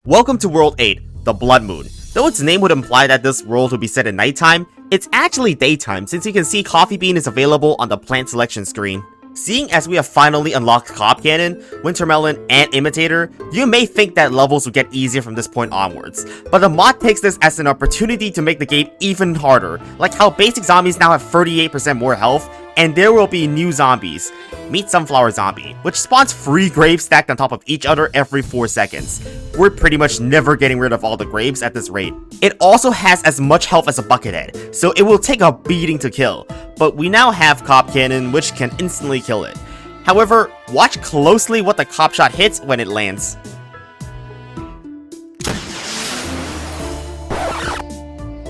Welcome to World 8, the Blood Moon. Though its name would imply that this world would be set at nighttime, it's actually daytime since you can see Coffee Bean is available on the plant selection screen. Seeing as we have finally unlocked Cob Cannon, Winter Melon, and Imitator, you may think that levels will get easier from this point onwards, but the mod takes this as an opportunity to make the game even harder, like how basic zombies now have 38% more health, and there will be new zombies. Meet Sunflower Zombie, which spawns 3 graves stacked on top of each other every 4 seconds. We're pretty much never getting rid of all the graves at this rate. It also has as much health as a Buckethead, so it will take a beating to kill, but we now have Cob Cannon, which can instantly kill it. However, watch closely what the Cob shot hits when it lands.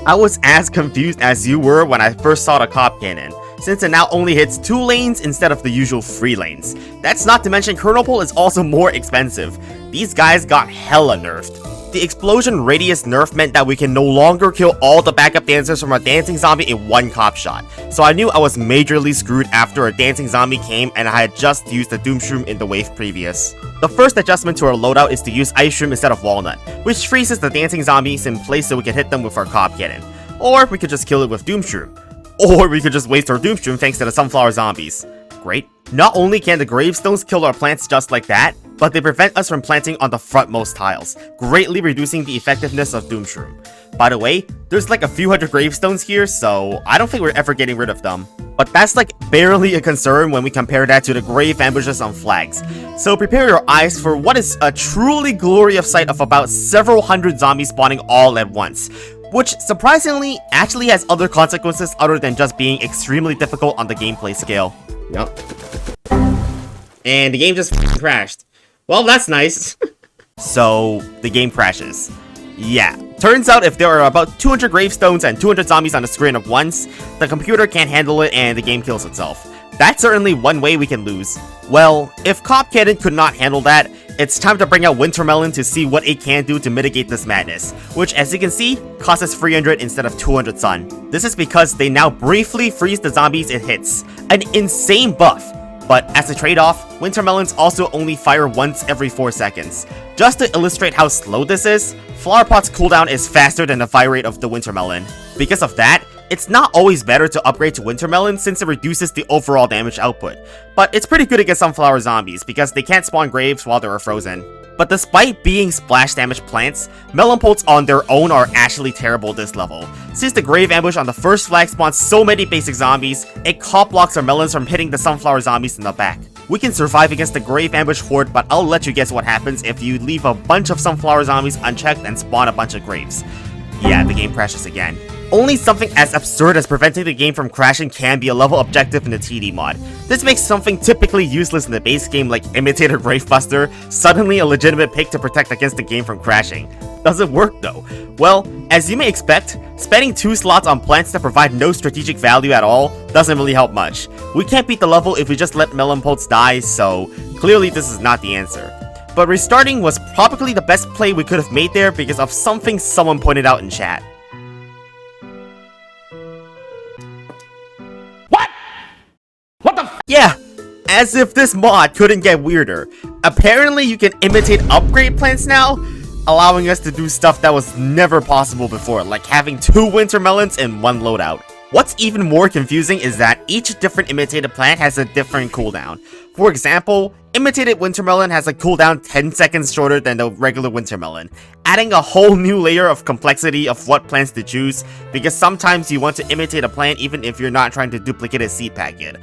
I was as confused as you were when I first saw the Cob Cannon, since it now only hits 2 lanes instead of the usual 3 lanes. That's not to mention Kernel Pull is also more expensive. These guys got hella nerfed. The explosion radius nerf meant that we can no longer kill all the backup dancers from a dancing zombie in one Cob shot, so I knew I was majorly screwed after a dancing zombie came and I had just used the Doomshroom in the wave previous. The first adjustment to our loadout is to use Ice Shroom instead of Walnut, which freezes the dancing zombies in place so we can hit them with our Cob Cannon. Or we could just kill it with Doomshroom. Or we could just waste our Doomshroom thanks to the Sunflower Zombies. Great. Not only can the gravestones kill our plants just like that, but they prevent us from planting on the frontmost tiles, greatly reducing the effectiveness of Doomshroom. By the way, there's like a few hundred gravestones here, so I don't think we're ever getting rid of them. But that's like barely a concern when we compare that to the grave ambushes on flags. So prepare your eyes for what is a truly glorious sight of about several hundred zombies spawning all at once, which surprisingly actually has other consequences other than just being extremely difficult on the gameplay scale. Yup. And the game just crashed. Well, that's nice. So, the game crashes. Yeah, turns out if there are about 200 gravestones and 200 zombies on the screen at once, the computer can't handle it and the game kills itself. That's certainly one way we can lose. Well, if Cob Cannon could not handle that, it's time to bring out Winter Melon to see what it can do to mitigate this madness, which as you can see, costs us 300 instead of 200 sun. This is because they now briefly freeze the zombies it hits, an insane buff. But as a trade-off, Winter Melons also only fire once every 4 seconds. Just to illustrate how slow this is, Flower Pot's cooldown is faster than the fire rate of the Winter Melon. Because of that, it's not always better to upgrade to Winter Melon since it reduces the overall damage output. But it's pretty good against Sunflower Zombies because they can't spawn graves while they're frozen. But despite being splash damage plants, Melon Pults on their own are actually terrible this level. Since the grave ambush on the first flag spawns so many basic zombies, it cop blocks our melons from hitting the Sunflower Zombies in the back. We can survive against the grave ambush horde, but I'll let you guess what happens if you leave a bunch of Sunflower Zombies unchecked and spawn a bunch of graves. Yeah, the game crashes again. Only something as absurd as preventing the game from crashing can be a level objective in the TD mod. This makes something typically useless in the base game like Imitator Gravebuster suddenly a legitimate pick to protect against the game from crashing. Does it work though? Well, as you may expect, spending 2 slots on plants that provide no strategic value at all doesn't really help much. We can't beat the level if we just let Melon Pulse die, so clearly this is not the answer. But restarting was probably the best play we could have made there because of something someone pointed out in chat. Yeah, as if this mod couldn't get weirder. Apparently you can imitate upgrade plants now, allowing us to do stuff that was never possible before, like having 2 Winter Melons in one loadout. What's even more confusing is that each different imitated plant has a different cooldown. For example, imitated Winter Melon has a cooldown 10 seconds shorter than the regular Winter Melon, adding a whole new layer of complexity of what plants to choose, because sometimes you want to imitate a plant even if you're not trying to duplicate a seed packet.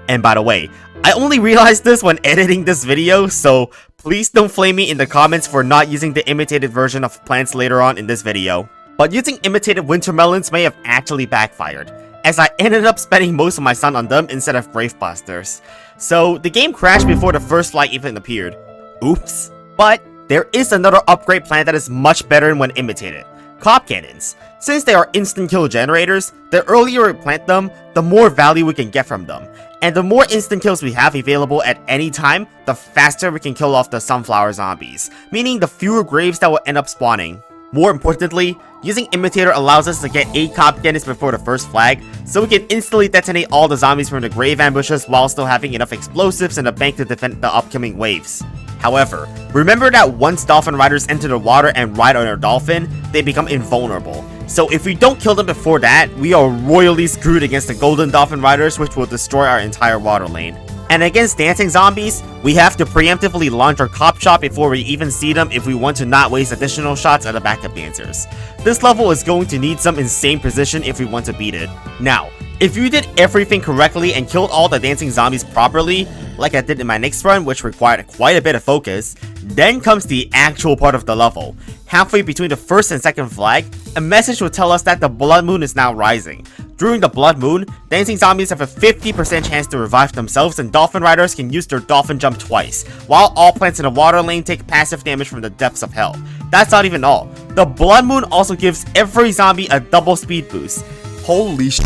And by the way, I only realized this when editing this video, so please don't flame me in the comments for not using the imitated version of plants later on in this video. But using imitated Winter Melons may have actually backfired, as I ended up spending most of my sun on them instead of Gravebusters. So the game crashed before the first flag even appeared. Oops. But there is another upgrade plant that is much better when imitated. Cob Cannons. Since they are instant kill generators, the earlier we plant them, the more value we can get from them. And the more instant kills we have available at any time, the faster we can kill off the Sunflower Zombies, meaning the fewer graves that will end up spawning. More importantly, using Imitator allows us to get 8 Cob Cannons before the first flag, so we can instantly detonate all the zombies from the grave ambushes while still having enough explosives in the bank to defend the upcoming waves. However, remember that once dolphin riders enter the water and ride on a dolphin, they become invulnerable. So if we don't kill them before that, we are royally screwed against the golden dolphin riders, which will destroy our entire water lane. And against dancing zombies, we have to preemptively launch our cop shot before we even see them if we want to not waste additional shots at the backup dancers. This level is going to need some insane precision if we want to beat it. Now, if you did everything correctly and killed all the dancing zombies properly, like I did in my next run, which required quite a bit of focus, then comes the actual part of the level. Halfway between the first and second flag, a message will tell us that the blood moon is now rising. During the blood moon, dancing zombies have a 50% chance to revive themselves, and dolphin riders can use their dolphin jump twice, while all plants in the water lane take passive damage from the depths of hell. That's not even all. The blood moon also gives every zombie a double speed boost. Holy sh**,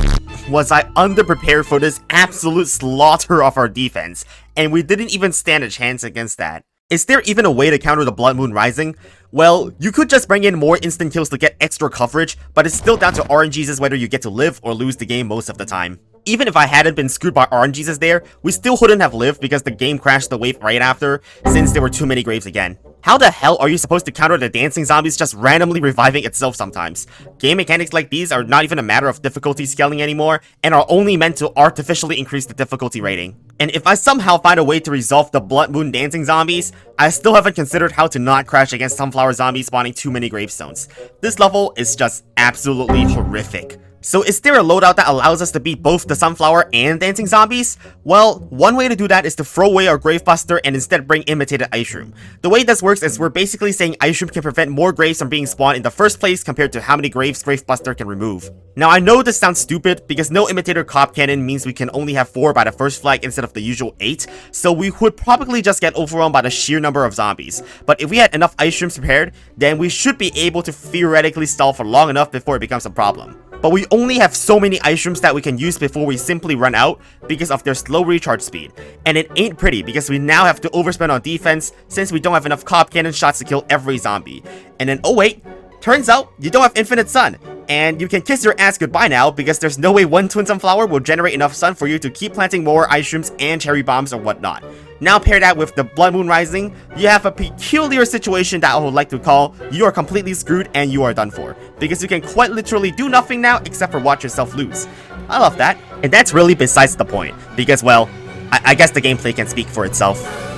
was I underprepared for this absolute slaughter of our defense, and we didn't even stand a chance against that. Is there even a way to counter the blood moon rising? Well, you could just bring in more instant kills to get extra coverage, but it's still down to RNGs whether you get to live or lose the game most of the time. Even if I hadn't been screwed by RNGs there, we still wouldn't have lived because the game crashed the wave right after, since there were too many graves again. How the hell are you supposed to counter the dancing zombies just randomly reviving itself sometimes? Game mechanics like these are not even a matter of difficulty scaling anymore, and are only meant to artificially increase the difficulty rating. And if I somehow find a way to resolve the blood moon dancing zombies, I still haven't considered how to not crash against sunflower zombies spawning too many gravestones. This level is just absolutely horrific. So is there a loadout that allows us to beat both the sunflower and dancing zombies? Well, one way to do that is to throw away our gravebuster and instead bring imitated ice shroom. The way this works is we're basically saying ice shroom can prevent more graves from being spawned in the first place compared to how many graves gravebuster can remove. Now I know this sounds stupid because no imitator Cob Cannon means we can only have 4 by the first flag instead of the usual 8, so we would probably just get overwhelmed by the sheer number of zombies. But if we had enough ice shrooms prepared, then we should be able to theoretically stall for long enough before it becomes a problem. But we only have so many ice shrooms that we can use before we simply run out because of their slow recharge speed. And it ain't pretty because we now have to overspend on defense since we don't have enough Cob Cannon shots to kill every zombie. And then, oh wait, turns out you don't have infinite sun. And you can kiss your ass goodbye now because there's no way one twin sunflower will generate enough sun for you to keep planting more ice shrooms and cherry bombs or whatnot. Now pair that with the blood moon rising, you have a peculiar situation that I would like to call you are completely screwed and you are done for. Because you can quite literally do nothing now except for watch yourself lose. I love that. And that's really besides the point. Because, well, I guess the gameplay can speak for itself.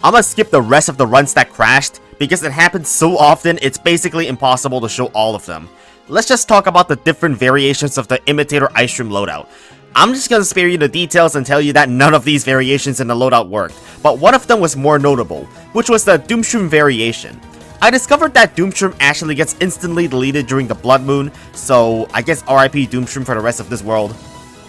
I'm gonna skip the rest of the runs that crashed, because it happens so often it's basically impossible to show all of them. Let's just talk about the different variations of the imitator ice shroom loadout. I'm just gonna spare you the details and tell you that none of these variations in the loadout worked, but one of them was more notable, which was the Doomshroom variation. I discovered that Doomshroom actually gets instantly deleted during the blood moon, so I guess RIP Doomshroom for the rest of this world.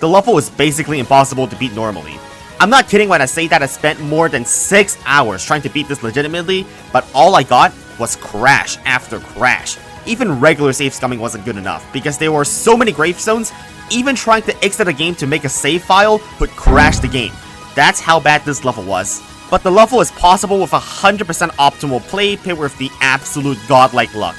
The level is basically impossible to beat normally. I'm not kidding when I say that I spent more than 6 hours trying to beat this legitimately, but all I got was crash after crash. Even regular save scumming wasn't good enough, because there were so many gravestones, even trying to exit the game to make a save file would crash the game. That's how bad this level was. But the level is possible with 100% optimal play paired with the absolute godlike luck.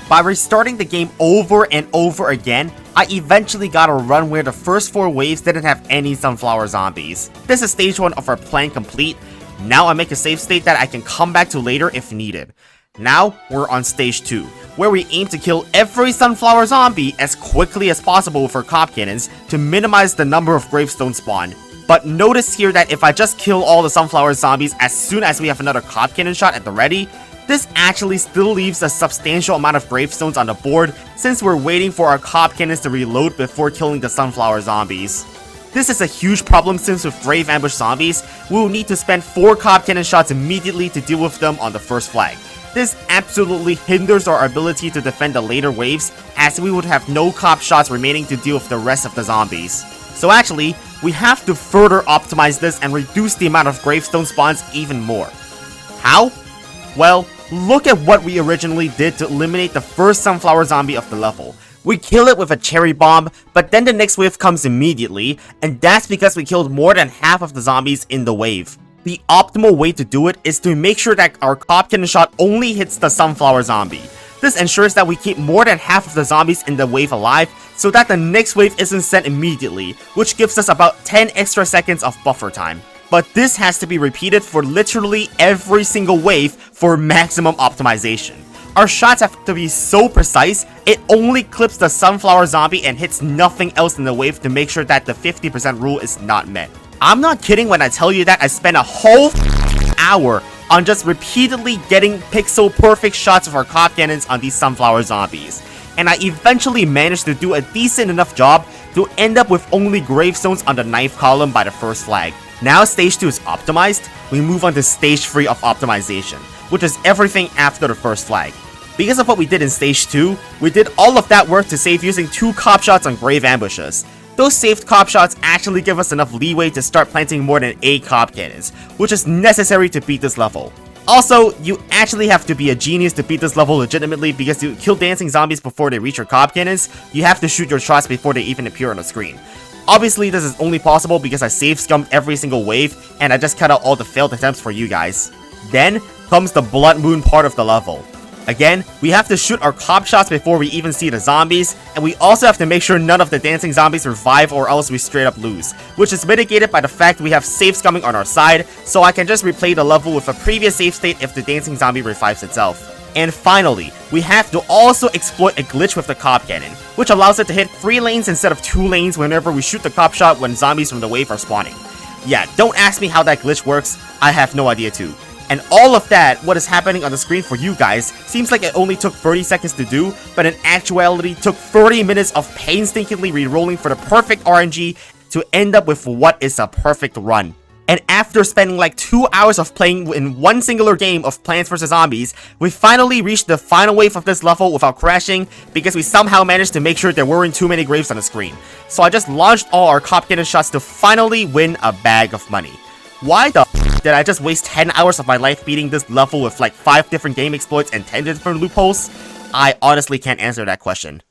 By restarting the game over and over again, I eventually got a run where the first 4 waves didn't have any sunflower zombies. This is stage 1 of our plan complete. Now I make a save state that I can come back to later if needed. Now we're on stage 2, where we aim to kill every sunflower zombie as quickly as possible with our Cob Cannons to minimize the number of gravestones spawned. But notice here that if I just kill all the sunflower zombies as soon as we have another Cob Cannon shot at the ready, This actually still leaves a substantial amount of gravestones on the board since we're waiting for our Cob Cannons to reload before killing the sunflower zombies. This is a huge problem since with Grave Ambush zombies, we will need to spend 4 Cob Cannon shots immediately to deal with them on the first flag. This absolutely hinders our ability to defend the later waves, as we would have no Cob shots remaining to deal with the rest of the zombies. So actually, we have to further optimize this and reduce the amount of gravestone spawns even more. How? Well, look at what we originally did to eliminate the first sunflower zombie of the level. We kill it with a cherry bomb, but then the next wave comes immediately, and that's because we killed more than half of the zombies in the wave. The optimal way to do it is to make sure that our Cob Cannon shot only hits the sunflower zombie. This ensures that we keep more than half of the zombies in the wave alive, so that the next wave isn't sent immediately, which gives us about 10 extra seconds of buffer time. But this has to be repeated for literally every single wave for maximum optimization. Our shots have to be so precise, it only clips the sunflower zombie and hits nothing else in the wave to make sure that the 50% rule is not met. I'm not kidding when I tell you that I spent a whole hour on just repeatedly getting pixel perfect shots of our Cob Cannons on these sunflower zombies. And I eventually managed to do a decent enough job to end up with only gravestones on the 9th column by the first flag. Now stage 2 is optimized, we move on to stage 3 of optimization, which is everything after the first flag. Because of what we did in stage 2, we did all of that work to save using 2 Cob shots on Grave Ambushes. Those saved Cob shots actually give us enough leeway to start planting more than 8 Cob Cannons, which is necessary to beat this level. Also, you actually have to be a genius to beat this level legitimately because to kill dancing zombies before they reach your Cob Cannons, you have to shoot your shots before they even appear on the screen. Obviously, this is only possible because I save scummed every single wave, and I just cut out all the failed attempts for you guys. Then comes the Blood Moon part of the level. Again, we have to shoot our Cob shots before we even see the zombies, and we also have to make sure none of the dancing zombies revive or else we straight up lose, which is mitigated by the fact we have save scumming on our side, so I can just replay the level with a previous save state if the dancing zombie revives itself. And finally, we have to also exploit a glitch with the Cob Cannon, which allows it to hit 3 lanes instead of 2 lanes whenever we shoot the Cob shot when zombies from the wave are spawning. Yeah, don't ask me how that glitch works, I have no idea too. And all of that, what is happening on the screen for you guys, seems like it only took 30 seconds to do, but in actuality took 30 minutes of painstakingly re-rolling for the perfect RNG to end up with what is a perfect run. And after spending like 2 hours of playing in one singular game of Plants vs Zombies, we finally reached the final wave of this level without crashing because we somehow managed to make sure there weren't too many graves on the screen. So I just launched all our Cob Cannon shots to finally win a bag of money. Why the did I just waste 10 hours of my life beating this level with like 5 different game exploits and 10 different loopholes? I honestly can't answer that question.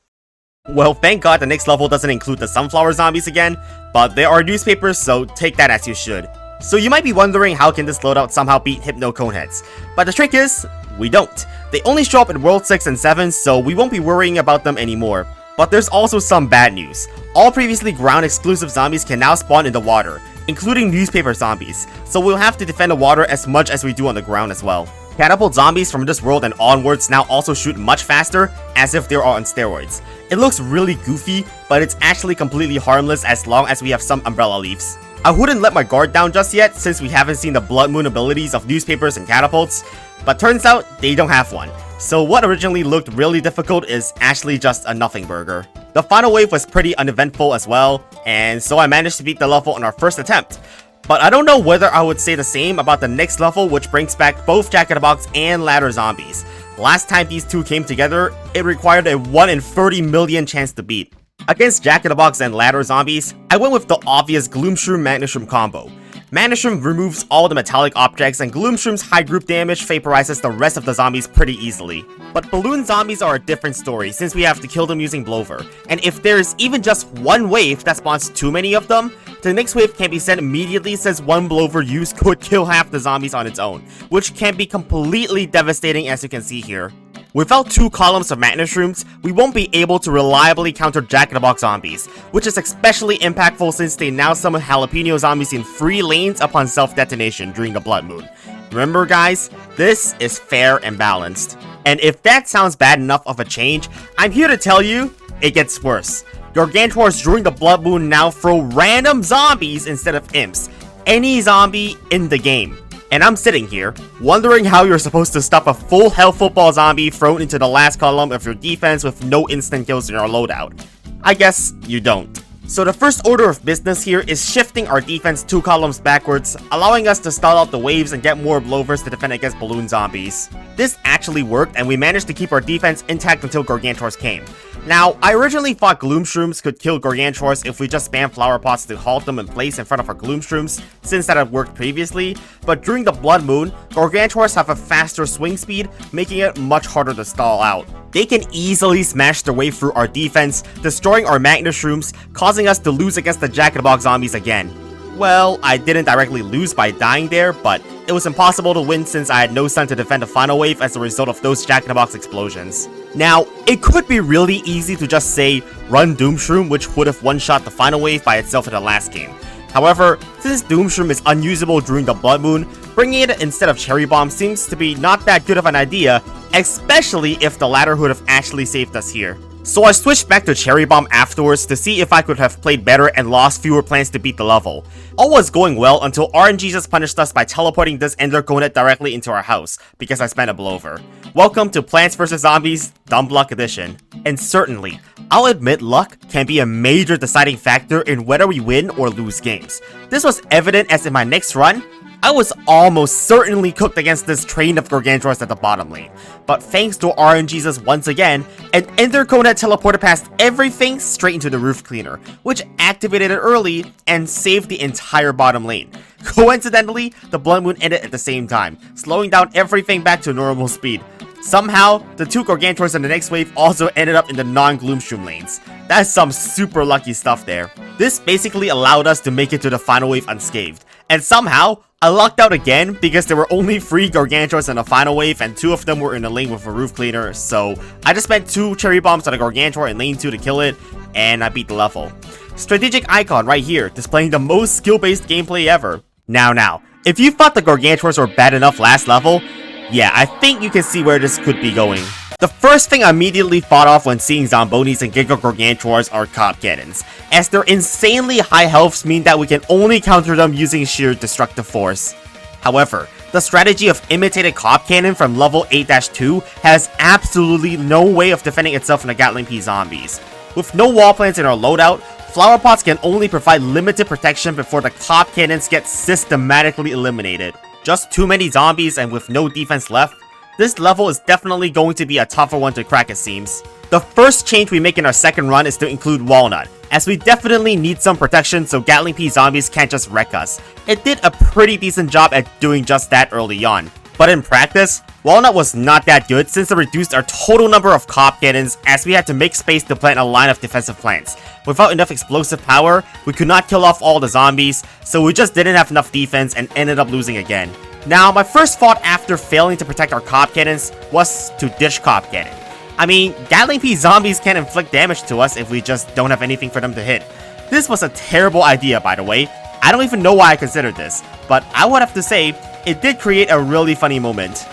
Well, thank God the next level doesn't include the sunflower zombies again, but there are newspapers, so take that as you should. So you might be wondering how can this loadout somehow beat Hypno Coneheads, but the trick is, we don't. They only show up in World 6 and 7, so we won't be worrying about them anymore. But there's also some bad news. All previously ground exclusive zombies can now spawn in the water, including newspaper zombies, so we'll have to defend the water as much as we do on the ground as well. Catapult zombies from this world and onwards now also shoot much faster, as if they're on steroids. It looks really goofy, but it's actually completely harmless as long as we have some umbrella leaves. I wouldn't let my guard down just yet since we haven't seen the Blood Moon abilities of newspapers and catapults, but turns out they don't have one. So what originally looked really difficult is actually just a nothing burger. The final wave was pretty uneventful as well, and so I managed to beat the level on our first attempt. But I don't know whether I would say the same about the next level, which brings back both Jack-in-the-Box and Ladder zombies. Last time these two came together, it required a 1 in 30 million chance to beat. Against Jack-in-the-Box and Ladder zombies, I went with the obvious Gloomshroom Magnishroom combo. Magnishroom removes all the metallic objects, and Gloomshroom's high group damage vaporizes the rest of the zombies pretty easily. But balloon zombies are a different story since we have to kill them using Blover, and if there is even just one wave that spawns too many of them, the next wave can be sent immediately since one Blover use could kill half the zombies on its own, which can be completely devastating as you can see here. Without 2 columns of Magnishrooms, we won't be able to reliably counter Jack-in-the-Box zombies, which is especially impactful since they now summon Jalapeno zombies in 3 lanes upon self-detonation during the Blood Moon. Remember guys, this is fair and balanced. And if that sounds bad enough of a change, I'm here to tell you, it gets worse. Gargantuars during the Blood Moon now throw random zombies instead of imps. Any zombie in the game. And I'm sitting here, wondering how you're supposed to stop a full health football zombie thrown into the last column of your defense with no instant kills in your loadout. I guess you don't. So the first order of business here is shifting our defense 2 columns backwards, allowing us to stall out the waves and get more blowovers to defend against balloon zombies. This actually worked, and we managed to keep our defense intact until Gargantuars came. Now, I originally thought Gloom Shrooms could kill Gargantuars if we just spam flower pots to halt them in place in front of our Gloom Shrooms, since that had worked previously, but during the Blood Moon, Gargantuars have a faster swing speed, making it much harder to stall out. They can easily smash their way through our defense, destroying our Magna Shrooms, causing us to lose against the Jack-in-the-Box zombies again. Well, I didn't directly lose by dying there, but it was impossible to win since I had no stun to defend the final wave as a result of those Jack-in-the-Box explosions. Now, it could be really easy to just say, run Doom Shroom, which would have one-shot the final wave by itself in the last game. However, since Doom Shroom is unusable during the Blood Moon, bringing it instead of Cherry Bomb seems to be not that good of an idea, especially if the latter would have actually saved us here. So I switched back to Cherry Bomb afterwards to see if I could have played better and lost fewer plants to beat the level. All was going well until RNG just punished us by teleporting this Ender Conet directly into our house, because I spent a blowover. Welcome to Plants vs Zombies Dumb Luck Edition. And certainly, I'll admit luck can be a major deciding factor in whether we win or lose games. This was evident as in my next run, I was almost certainly cooked against this train of Gargantuars at the bottom lane, but thanks to RNGesus once again, an Ender Conet teleported past everything straight into the roof cleaner, which activated it early and saved the entire bottom lane. Coincidentally, the Blood Moon ended at the same time, slowing down everything back to normal speed. Somehow, the 2 Gargantuars in the next wave also ended up in the non-Gloomstream lanes. That's some super lucky stuff there. This basically allowed us to make it to the final wave unscathed, and somehow, I lucked out again because there were only 3 Gargantuars in the final wave and 2 of them were in the lane with a roof cleaner, so I just spent 2 cherry bombs on a Gargantuar in lane 2 to kill it, and I beat the level. Strategic icon right here, displaying the most skill-based gameplay ever. Now, if you thought the Gargantuars were bad enough last level, yeah, I think you can see where this could be going. The first thing I immediately thought of when seeing Zombonis and Giga Gargantuars are Cob Cannons, as their insanely high healths mean that we can only counter them using sheer destructive force. However, the strategy of imitated Cob Cannon from level 8-2 has absolutely no way of defending itself from the Gatling P zombies. With no wall plants in our loadout, flower pots can only provide limited protection before the Cob Cannons get systematically eliminated. Just too many zombies and with no defense left, this level is definitely going to be a tougher one to crack, it seems. The first change we make in our second run is to include Walnut, as we definitely need some protection so Gatling P zombies can't just wreck us. It did a pretty decent job at doing just that early on. But in practice, Walnut was not that good since it reduced our total number of Cob Cannons as we had to make space to plant a line of defensive plants. Without enough explosive power, we could not kill off all the zombies, so we just didn't have enough defense and ended up losing again. Now, my first thought after failing to protect our Cob Cannons was to ditch Cob Cannon. I mean, Gatling P zombies can inflict damage to us if we just don't have anything for them to hit. This was a terrible idea, by the way. I don't even know why I considered this, but I would have to say, it did create a really funny moment.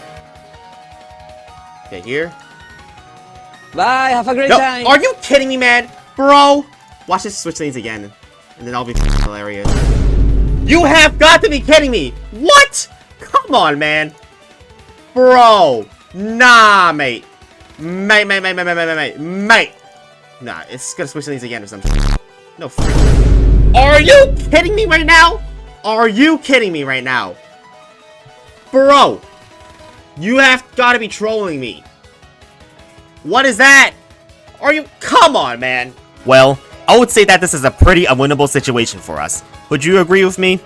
Okay, here. Bye, have a great No, time! are you kidding me, man? Bro! Watch this switch lanes again, and then I'll be hilarious. You have got to be kidding me! What? Come on, man. Bro. Nah, mate. Mate. Nah, it's gonna switch lanes again or something. No, freaking. Are you kidding me right now? Are you kidding me right now? Bro. You have got to be trolling me. What is that? Are you? Come on, man. Well, I would say that this is a pretty unwinnable situation for us. Would you agree with me?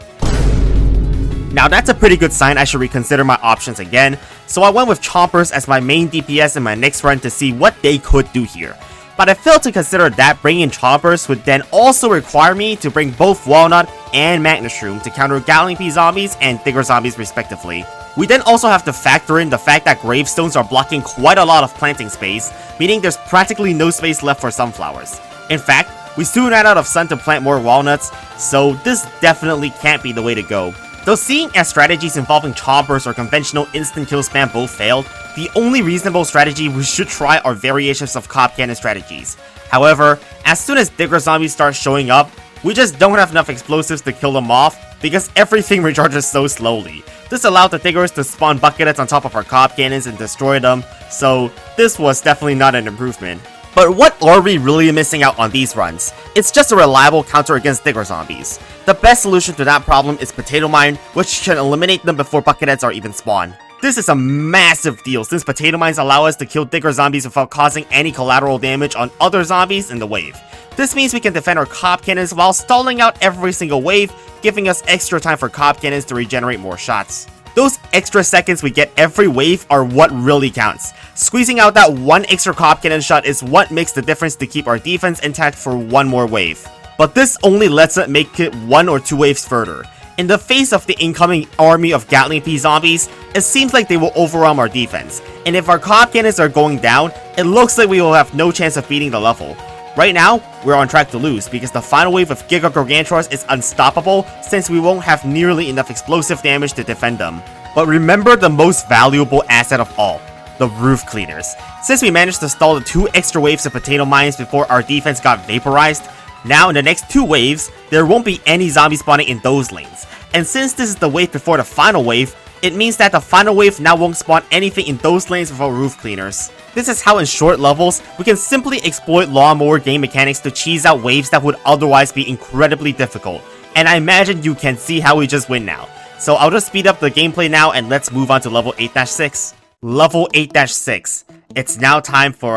Now that's a pretty good sign I should reconsider my options again, so I went with Chompers as my main DPS in my next run to see what they could do here. But I failed to consider that bringing in Chompers would then also require me to bring both Walnut and Magnashroom to counter Gatling P zombies and Digger zombies respectively. We then also have to factor in the fact that gravestones are blocking quite a lot of planting space, meaning there's practically no space left for sunflowers. In fact, we soon ran out of sun to plant more walnuts, so this definitely can't be the way to go. Though seeing as strategies involving Chompers or conventional instant kill spam both failed, the only reasonable strategy we should try are variations of Cob Cannon strategies. However, as soon as Digger zombies start showing up, We just don't have enough explosives to kill them off because everything recharges so slowly. This allowed the Diggers to spawn bucketheads on top of our Cob Cannons and destroy them, so this was definitely not an improvement. But what are we really missing out on these runs? It's just a reliable counter against Digger zombies. The best solution to that problem is Potato Mine, which can eliminate them before bucketheads are even spawned. This is a massive deal since Potato Mines allow us to kill Digger zombies without causing any collateral damage on other zombies in the wave. This means we can defend our Cob Cannons while stalling out every single wave, giving us extra time for Cob Cannons to regenerate more shots. Those extra seconds we get every wave are what really counts. Squeezing out that one extra Cob Cannon shot is what makes the difference to keep our defense intact for one more wave. But this only lets it make it 1 or 2 waves further. In the face of the incoming army of Gatling P zombies, it seems like they will overwhelm our defense. And if our Cob Cannons are going down, it looks like we will have no chance of beating the level. Right now, we're on track to lose because the final wave of Giga Gargantuars is unstoppable since we won't have nearly enough explosive damage to defend them. But remember the most valuable asset of all, the roof cleaners. Since we managed to stall the 2 extra waves of Potato Mines before our defense got vaporized, now in the next 2 waves, there won't be any zombies spawning in those lanes. And since this is the wave before the final wave, it means that the final wave now won't spawn anything in those lanes without roof cleaners. This is how in short levels, we can simply exploit lawnmower game mechanics to cheese out waves that would otherwise be incredibly difficult. And I imagine you can see how we just win now. So I'll just speed up the gameplay now and let's move on to level 8-6. Level 8-6. It's now time for,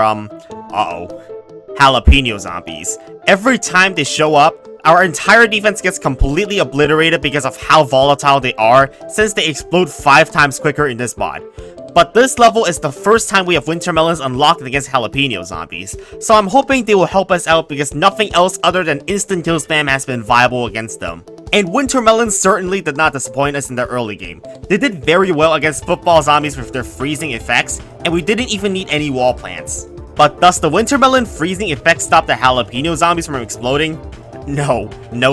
jalapeno zombies. Every time they show up, our entire defense gets completely obliterated because of how volatile they are since they explode 5 times quicker in this mod. But this level is the first time we have Winter Melons unlocked against jalapeno zombies, so I'm hoping they will help us out because nothing else other than instant kill spam has been viable against them. And Winter Melons certainly did not disappoint us in the early game. They did very well against football zombies with their freezing effects, and we didn't even need any wall plants. But does the Winter Melon freezing effect stop the jalapeno zombies from exploding? No,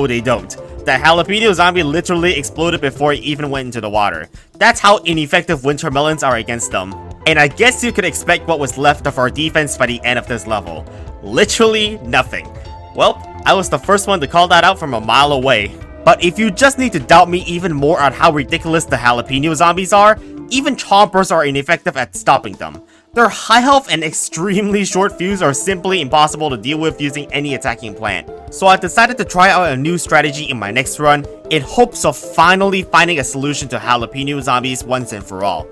they don't. The jalapeno zombie literally exploded before it even went into the water. That's how ineffective Winter Melons are against them. And I guess you could expect what was left of our defense by the end of this level. Literally nothing. Well, I was the first one to call that out from a mile away. But if you just need to doubt me even more on how ridiculous the jalapeno zombies are, even chompers are ineffective at stopping them. Their high health and extremely short fuse are simply impossible to deal with using any attacking plan. So I decided to try out a new strategy in my next run in hopes of finally finding a solution to jalapeno zombies once and for all.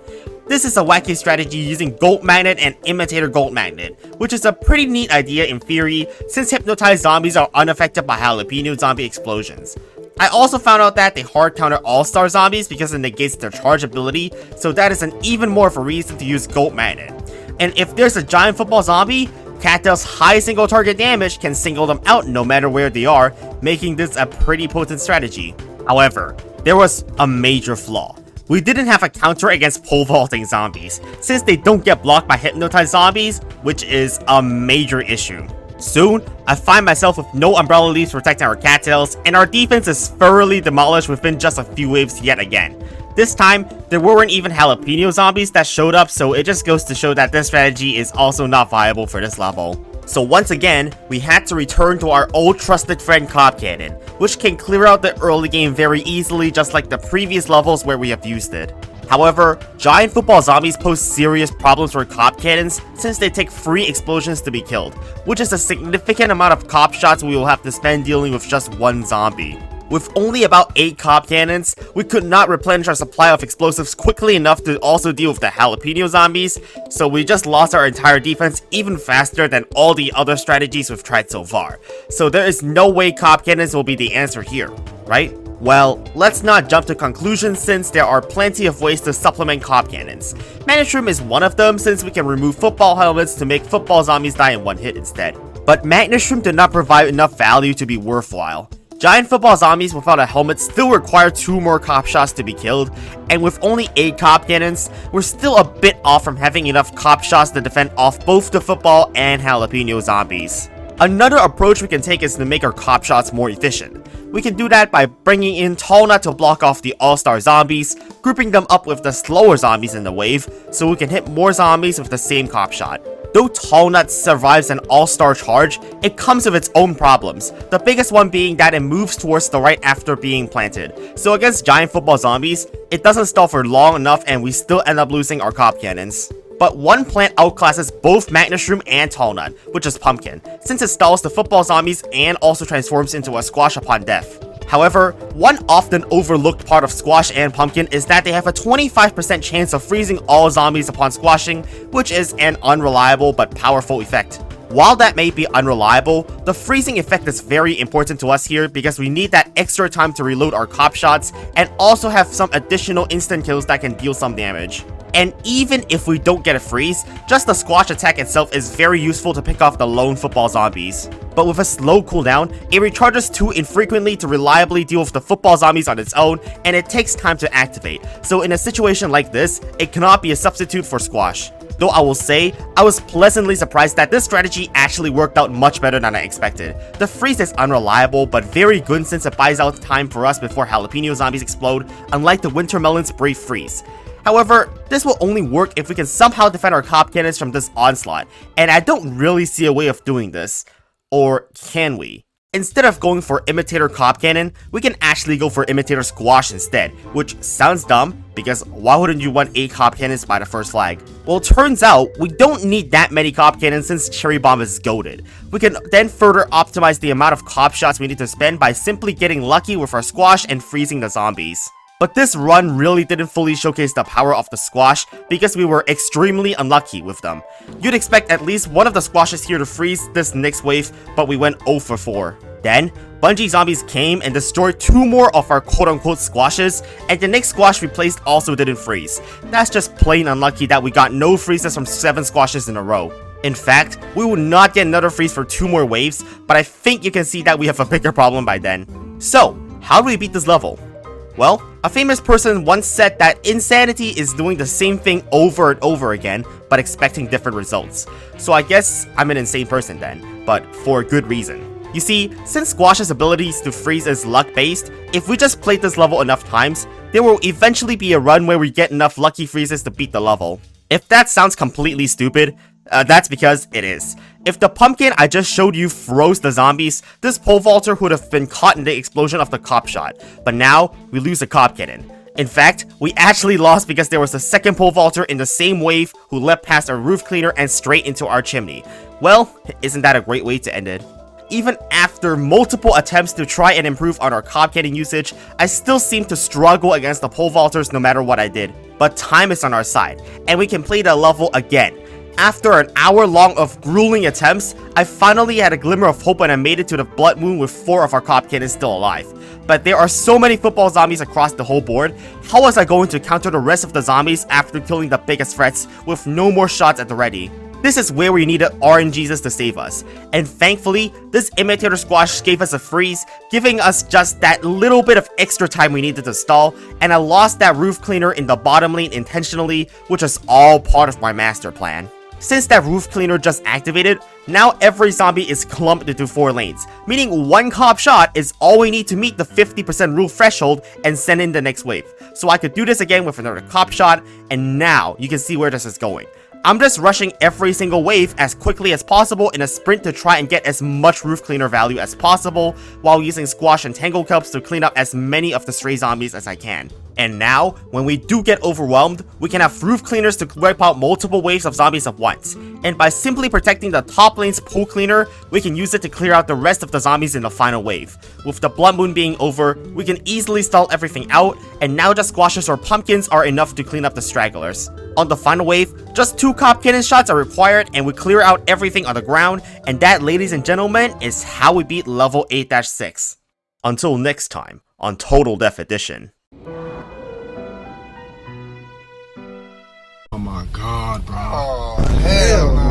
This is a wacky strategy using Gold Magnet and Imitator Gold Magnet, which is a pretty neat idea in theory since hypnotized zombies are unaffected by jalapeno zombie explosions. I also found out that they hard counter all-star zombies because it negates their charge ability, so that is an even more of a reason to use Gold Magnet. And if there's a giant football zombie, Cattail's high single target damage can single them out no matter where they are, making this a pretty potent strategy. However, there was a major flaw. We didn't have a counter against pole vaulting zombies, since they don't get blocked by hypnotized zombies, which is a major issue. Soon, I find myself with no umbrella leaves protecting our cattails, and our defense is thoroughly demolished within just a few waves yet again. This time, there weren't even jalapeno zombies that showed up, so it just goes to show that this strategy is also not viable for this level. So once again, we had to return to our old trusted friend Cob Cannon, which can clear out the early game very easily just like the previous levels where we have used it. However, giant football zombies pose serious problems for Cob Cannons since they take 3 explosions to be killed, which is a significant amount of Cob shots we will have to spend dealing with just one zombie. With only about 8 Cob Cannons, we could not replenish our supply of explosives quickly enough to also deal with the jalapeno zombies, so we just lost our entire defense even faster than all the other strategies we've tried so far. So there is no way Cob Cannons will be the answer here, right? Well, let's not jump to conclusions since there are plenty of ways to supplement Cob Cannons. Magnetrum is one of them since we can remove football helmets to make football zombies die in one hit instead. But Magnetrum did not provide enough value to be worthwhile. Giant football zombies without a helmet still require 2 more Cob shots to be killed, and with only 8 Cob Cannons, we're still a bit off from having enough Cob shots to defend off both the football and jalapeno zombies. Another approach we can take is to make our Cob shots more efficient. We can do that by bringing in Touhou to block off the all-star zombies, grouping them up with the slower zombies in the wave, so we can hit more zombies with the same Cob shot. Though Tall Nut survives an all-star charge, it comes with its own problems, the biggest one being that it moves towards the right after being planted. So against giant football zombies, it doesn't stall for long enough and we still end up losing our Cob Cannons. But one plant outclasses both Magnishroom and Tall Nut, which is Pumpkin, since it stalls the football zombies and also transforms into a squash upon death. However, one often overlooked part of Squash and Pumpkin is that they have a 25% chance of freezing all zombies upon squashing, which is an unreliable but powerful effect. While that may be unreliable, the freezing effect is very important to us here because we need that extra time to reload our cop shots and also have some additional instant kills that can deal some damage. And even if we don't get a freeze, just the squash attack itself is very useful to pick off the lone football zombies. But with a slow cooldown, it recharges too infrequently to reliably deal with the football zombies on its own, and it takes time to activate. So in a situation like this, it cannot be a substitute for squash. Though I will say, I was pleasantly surprised that this strategy actually worked out much better than I expected. The freeze is unreliable, but very good since it buys out time for us before jalapeno zombies explode, unlike the Winter Melon's brief freeze. However, this will only work if we can somehow defend our Cob Cannons from this onslaught, and I don't really see a way of doing this. Or can we? Instead of going for Imitator Cob Cannon, we can actually go for Imitator Squash instead, which sounds dumb, because why wouldn't you want 8 Cob Cannons by the first flag? Well, turns out, we don't need that many Cob Cannons since Cherry Bomb is goated. We can then further optimize the amount of Cob shots we need to spend by simply getting lucky with our Squash and freezing the zombies. But this run really didn't fully showcase the power of the squash because we were extremely unlucky with them. You'd expect at least one of the squashes here to freeze this next wave, but we went 0 for 4. Then, Bungie zombies came and destroyed 2 more of our quote-unquote squashes, and the next squash we placed also didn't freeze. That's just plain unlucky that we got no freezes from 7 squashes in a row. In fact, we will not get another freeze for 2 more waves, but I think you can see that we have a bigger problem by then. So, how do we beat this level? Well, a famous person once said that Seiinity is doing the same thing over and over again, but expecting different results. So I guess I'm an insane person then, but for a good reason. You see, since Squash's abilities to freeze is luck-based, if we just played this level enough times, there will eventually be a run where we get enough lucky freezes to beat the level. If that sounds completely stupid, that's because it is. If the pumpkin I just showed you froze the zombies, this pole vaulter would have been caught in the explosion of the cop shot, but now we lose the Cob Cannon. In fact, we actually lost because there was a second pole vaulter in the same wave who leapt past our roof cleaner and straight into our chimney. Well, isn't that a great way to end it? Even after multiple attempts to try and improve on our Cob Cannon usage, I still seem to struggle against the pole vaulters no matter what I did. But time is on our side, and we can play the level again. After an hour long of grueling attempts, I finally had a glimmer of hope when I made it to the Blood Moon with 4 of our Cob Cannons still alive. But there are so many football zombies across the whole board, how was I going to counter the rest of the zombies after killing the biggest threats with no more shots at the ready? This is where we needed RNGesus to save us, and thankfully, this Imitator Squash gave us a freeze, giving us just that little bit of extra time we needed to stall, and I lost that roof cleaner in the bottom lane intentionally, which is all part of my master plan. Since that roof cleaner just activated, now every zombie is clumped into 4 lanes, meaning 1 Cob shot is all we need to meet the 50% rule threshold and send in the next wave. So I could do this again with another Cob shot, and now you can see where this is going. I'm just rushing every single wave as quickly as possible in a sprint to try and get as much roof cleaner value as possible, while using Squash and Tangle Kelps to clean up as many of the stray zombies as I can. And now, when we do get overwhelmed, we can have roof cleaners to wipe out multiple waves of zombies at once. And by simply protecting the top lane's pool cleaner, we can use it to clear out the rest of the zombies in the final wave. With the Blood Moon being over, we can easily stall everything out, and now just squashes or pumpkins are enough to clean up the stragglers. On the final wave, just 2 Cob Cannon shots are required and we clear out everything on the ground, and that, ladies and gentlemen, is how we beat level 8-6. Until next time, on Total Death Edition. Oh my god, bro. Oh, hell no.